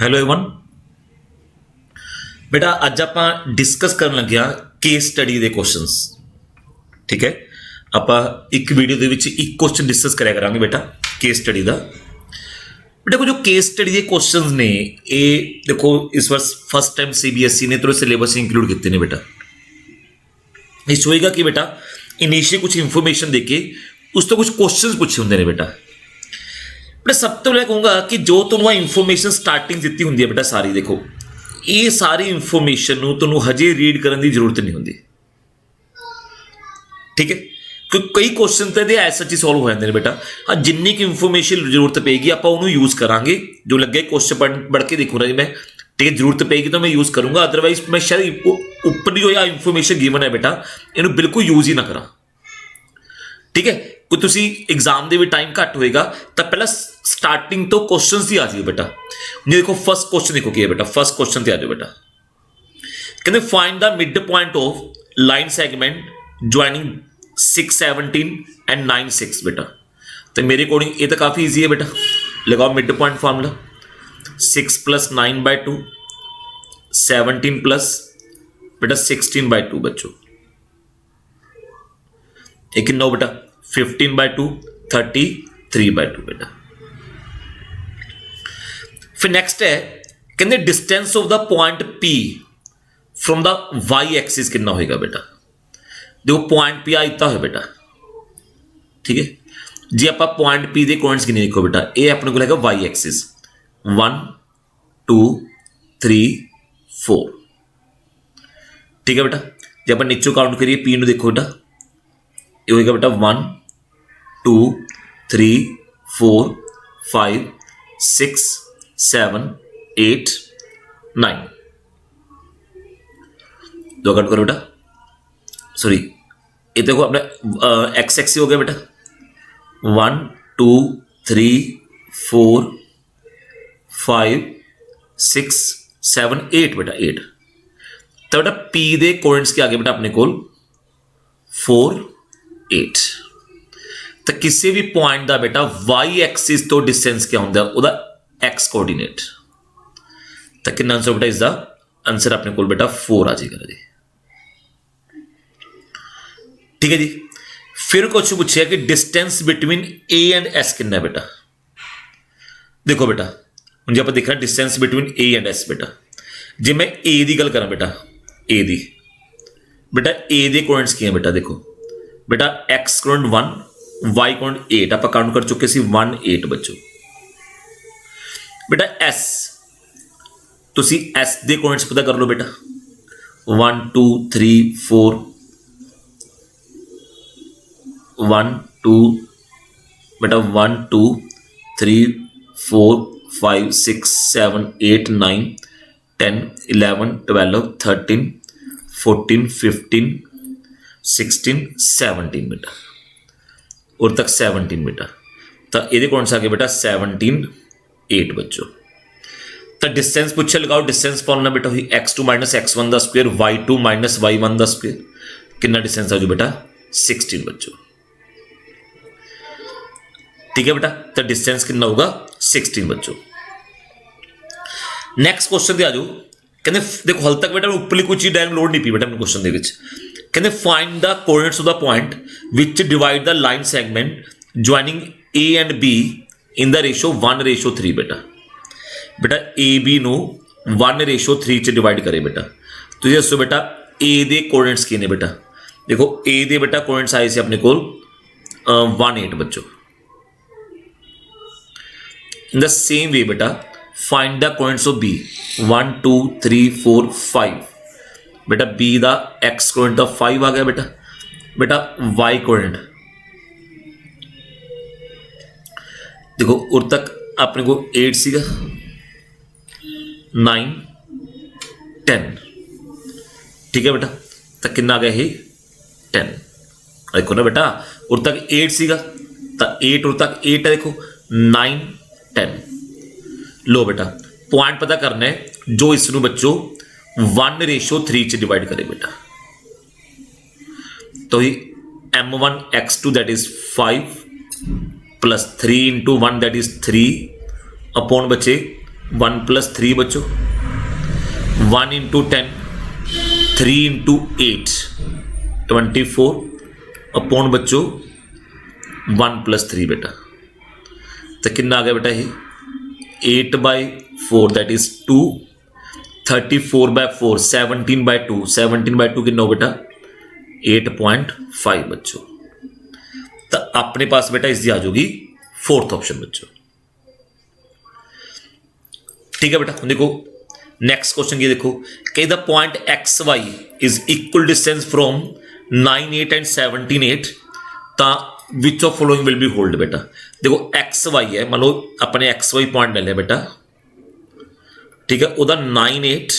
Hello everyone. बेटा ਅੱਜ ਆਪਾਂ ਡਿਸਕਸ ਕਰਨ ਲੱਗਿਆ ਕੇਸ ਸਟੱਡੀ ਦੇ ਕੁਐਸਚਨਸ। ਠੀਕ ਹੈ, ਆਪਾਂ ਇੱਕ ਵੀਡੀਓ ਦੇ ਵਿੱਚ ਇੱਕ ਕੁਐਸਚਨ ਡਿਸਕਸ ਕਰਿਆ ਕਰਾਂਗੇ बेटा ਕੇਸ ਸਟੱਡੀ ਦਾ। बेटा जो केस स्टडी के क्वेश्चंस ने ये देखो इस वर्ष फर्स्ट टाइम सीबीएसई ने थोड़े सिलेबस इंक्लूड किए ने बेटा। इस होएगा कि बेटा इनिशियल कुछ इंफॉर्मेशन देके उस तो कुछ क्वेश्चंस पूछे होंगे ने बेटा। बेटा सब तो मैं कहूँगा कि जो तुम्हें इंफॉर्मेशन स्टार्टिंग दी होंगी है बेटा सारी देखो ये सारी इंफॉर्मेशन तुम्हें हजे रीड करने की जरूरत नहीं होंगी। ठीक है, क्योंकि कई क्वेश्चन तो ये एज सच ही सॉल्व हो जाते हैं बेटा। हाँ जिन्नी की इंफॉर्मेशन जरूरत पेगी आप उन्होंने यूज करांगे। जो लगे क्वेश्चन पढ़ के देखूँ ना जी मैं, ठीक है, जरूरत पेगी तो मैं यूज करूंगा, अदरवाइज मैं शायद ऊपर जो इंफॉर्मेशन गिवन है बेटा इन्हों बिल्कुल यूज ही ना करा। ठीक है, कोई तुसी एग्जाम के भी टाइम घट होएगा तो पहला स्टार्टिंग तो क्वेश्चन ही आ जाइए बेटा। ये देखो फर्स्ट क्वेश्चन देखो की है बेटा, फर्स्ट क्वेश्चन से आ जाओ बेटा। कहते find the mid point of line segment joining 617 and 96 बेटा। तो मेरे अकॉर्डिंग ये तो काफ़ी ईजी है बेटा। लगाओ मिड पॉइंट फार्मूला 6 + 9/2 17 प्लस बेटा 16/2 बच्चों। एक कितना बेटा 15/2 33/2 बेटा। फिर नेक्स्ट है कहते distance of the point P from the Y axis कितना होएगा बेटा। देखो पॉइंट P आता है बेटा। ठीक है जी, आप पॉइंट P के कोऑर्डिनेट्स कितने देखो बेटा, ये अपने को लेगा वाई एक्सिस 1 2 3 4। ठीक है बेटा, जब आप नीचे काउंट करिए P ਨੂੰ देखो बेटा ये होएगा बेटा 1 2 3 4 5 6 7 8 9। दो काउंट करो बेटा, सॉरी ये देखो अपने एक्स एक्स हो गया बेटा 1 2 3 4 5 6 7 8 बेटा 8। तो बेटा P के कोऑर्डिनेट्स के आगे बेटा अपने को 4 8। तो किसी भी पॉइंट का बेटा वाई एक्सिस तो डिस्टेंस क्या होंगे वह एक्स कोऑर्डिनेट। तो कितना आंसर बेटा इसका आंसर अपने को बेटा 4 आ जाएगा जी। ठीक है जी, फिर कुछ पूछे कि distance between A and S कितना है बेटा। देखो बेटा जो आप देखना distance between A and S बेटा, जे मैं ए की गल करा बेटा ए दी बेटा ए के कोऑर्डिनेट्स की है बेटा। देखो बेटा एक्स कोऑर्डिनेट 1 वाई कोऑर्डिनेट 8 आप काउंट कर चुके सी 1 8 बच्चों। बेटा एस तुसी एस के कोऑर्डिनेट्स पता कर लो बेटा 1 2 3 4 1 2 बेटा 1 2 3 4 5 6 7 8 9 10 11 12 13 14 15 16 17 बेटा और तक 17 बेटा। तो ये कौन सा आ गया बेटा 17 8 बच्चों। तो डिस्टेंस पूछे लगाओ डिस्टेंस फॉर्मूला बेटा हुई x2 - x1 का स्क्वायर y2 - y1 का स्क्वायर कितना डिस्टेंस आ जाओ बेटा 16 बच्चों। ठीक है बेटा, तो डिस्टेंस कितना होगा 16 बच्चों। नेक्स्ट क्वेश्चन आ जाओ। कहते देखो हल तक बेटा उपरली कोई चीज डायरेक्ट लोड नहीं पी बेटा क्वेश्चन के कहते find the coordinates of the point which divide the line segment joining A and be in the ratio 1:3 बेटा। बेटा ए बी नो 1:3 च डिवाइड करे बेटा। तो दसो बेटा ए के कोऑर्डिनेट्स की ने बेटा। देखो ए के बेटा कोऑर्डिनेट्स आए से अपने को 1 8 बच्चों। In the same way बेटा find the coordinates of B 1 2 3 4 5 बेटा B का x कोऑर्डिनेट का 5 आ गया बेटा। बेटा y कोऑर्डिनेट देखो और तक अपने को 8 सीगा 9 10। ठीक है बेटा, तो कितना आ गया ये 10। देखो ना बेटा और तक 8 सीगा तो 8 और तक 8 है देखो 9 10। लो बेटा पॉइंट पता करना है जो इसनों बच्चों 1:3 च डिवाइड करे बेटा। तो ही m1 x2 that is 5 + 3 × 1 that is 3 upon बचे 1 + 3 बच्चों, 1 × 10, 3 × 8, 24 अपॉन बच्चों 1 + 3 बेटा। तो कितना आ गया बेटा ये 8/4 दैट इज 2, 34/4 17/2, 17/2 कितना हो बेटा 8.5 बच्चों। तो अपने पास बेटा इसकी आ जाएगी 4th ऑप्शन बच्चों। ठीक है बेटा, देखो नेक्स्ट क्वेश्चन ये देखो कि the point X Y is equal distance from 9, 8 and 17, 8 ता which of following will be hold बेटा। देखो एक्स वाई है, मान लो अपने एक्स वाई पॉइंट ले लिया बेटा, ठीक है, ਉਹਦਾ 9, 8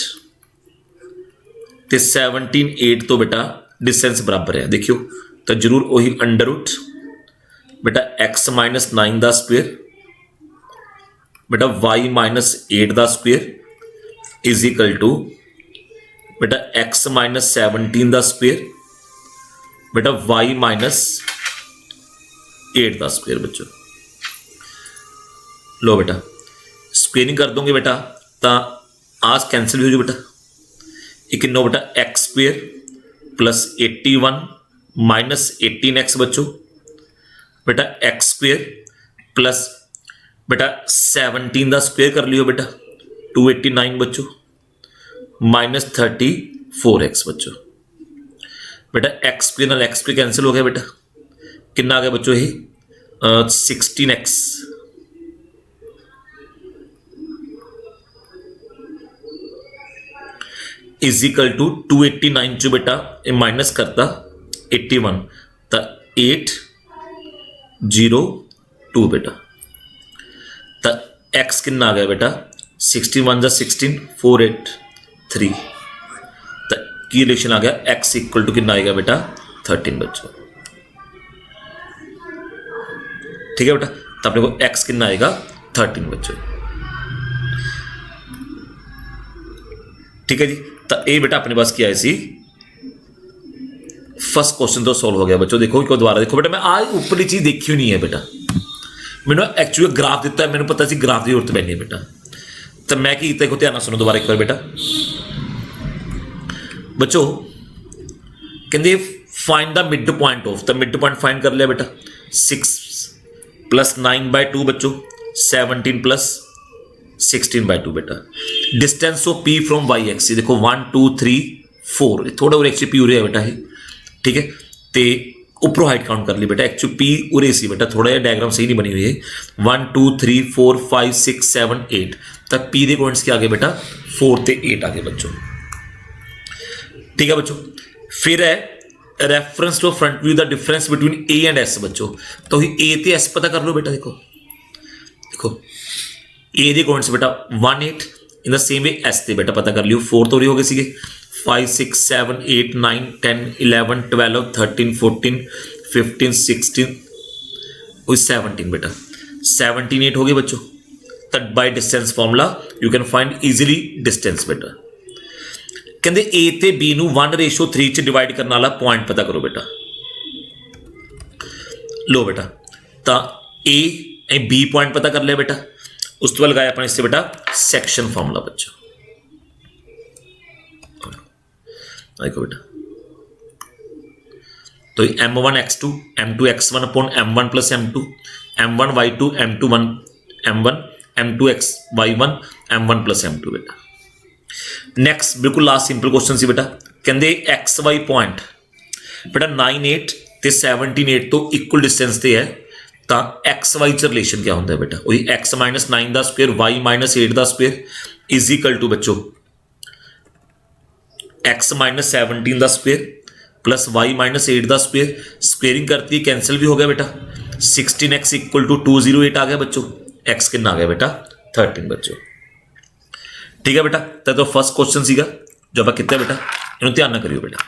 ਤੇ 17, 8 ਤੋਂ बेटा डिस्टेंस बराबर है। देखियो तो जरूर वही अंडर रूट बेटा x - 9 ਦਾ ਸਕੁਅਰ बेटा y - 8 ਦਾ ਸਕੁਅਰ इज इक्वल टू बेटा x - 17 ਦਾ ਸਕੁਅਰ बेटा y - 8 ਦਾ ਸਕੁਅਰ बच्चों। लो बेटा स्क्वेयरिंग कर दोगे बेटा तो आज कैंसिल हो जाए बेटा, ये कितना बेटा x² + 81 - 18x बच्चों बेटा x² प्लस बेटा 17 का स्क्वेयर कर लियो बेटा 289 बच्चों -34x बच्चों। बेटा x² नाल x² कैंसिल हो गया बेटा, कितना आ गया बच्चों ये 16x इज इक्वल टू 289 चो बेटा ये माइनस करता 81 तो 802 बेटा। तो x कितना आ गया बेटा 61 + 16 483 तो की रिलेशन आ गया x इक्वल टू कितना आएगा बेटा 13 बच्चों। ठीक है बेटा, तो अपने को x कितना आएगा 13 बच्चों। ठीक है जी, तो ये बेटा अपने पास क्या है फर्स्ट क्वेश्चन तो सॉल्व हो गया बच्चों। देखो एक दोबारा देखो बेटा, मैं आज ऊपरली चीज देखी नहीं है बेटा, मैंने एक्चुअली ग्राफ दिता है, मैंने पता सी ग्राफ की जरूरत पैनी है बेटा। तो मैं की देखो ध्यान सुनो दोबारा एक बार बेटा बच्चों, कहते find the mid point of, तो मिड पॉइंट फाइंड कर लिया बेटा 6 + 9/2 बच्चों 17 + 16/2 बेटा। Distance of P from Y X देखो 1 2 3 4 थोड़ा और एक्चुअली पी उरे है बेटा ये, ठीक है। तो ऊपरों हाइट काउंट कर ली बेटा, एक्चुअली पी उरे सी बेटा, थोड़ा जिहा डायग्राम सही नहीं बनी हुई है। 1 2 3 4 5 6 7 8 तक पी के पॉइंट्स क्या आ गए बेटा 4 ते 8 आ गए बच्चों। ठीक है बच्चों, फिर है reference to front view the difference between A and S बच्चों। तो ए ते एस पता कर लो बेटा, देखो देखो ए के पॉइंट्स बेटा 1 8 in the same way S ते बेटा पता कर लियो 4 तो हो गए सीगे 5 6 7 8 9 10 11 12 13 14 15 16 17 बेटा 17 8 हो गए बच्चों। तब by distance formula you can find easily distance बेटा। कहते ए ते बी नू 1:3 च डिवाइड करने वाला पॉइंट पता करो बेटा। लो बेटा, तो ए बी पॉइंट पता कर लिया बेटा, उस तो लगाया अपने इससे बेटा सेक्शन फॉर्मूला बच्चों। देखो बेटा, तो m1 x2 m2 x1 upon m1 + m2 m1 y2 m2 1 m1 m2 x y1 m1 + m2 बेटा। नेक्स्ट बिल्कुल लास्ट सिंपल क्वेश्चन सी बेटा, कहते एक्स वाई पॉइंट बेटा 9 8 ते 17 8 तो इक्वल डिस्टेंस ते है, तो एक्स वाई च रिलेशन क्या होता है बेटा, वही x - 9 का स्क्वेयर y - 8 का स्क्वेयर इज इक्वल टू बच्चों x - 17 का स्क्वेयर प्लस y - 8 का स्क्वेयर। स्क्वेयरिंग करती है कैंसिल भी हो गया बेटा 16x इक्वल टू 208 आ गया बच्चों, x कितना आ गया बेटा 13 बच्चों। ठीक है बेटा, तो फर्स्ट क्वेश्चन सीगा जो आप किया बेटा, इन्होंने ध्यान ना करियो बेटा।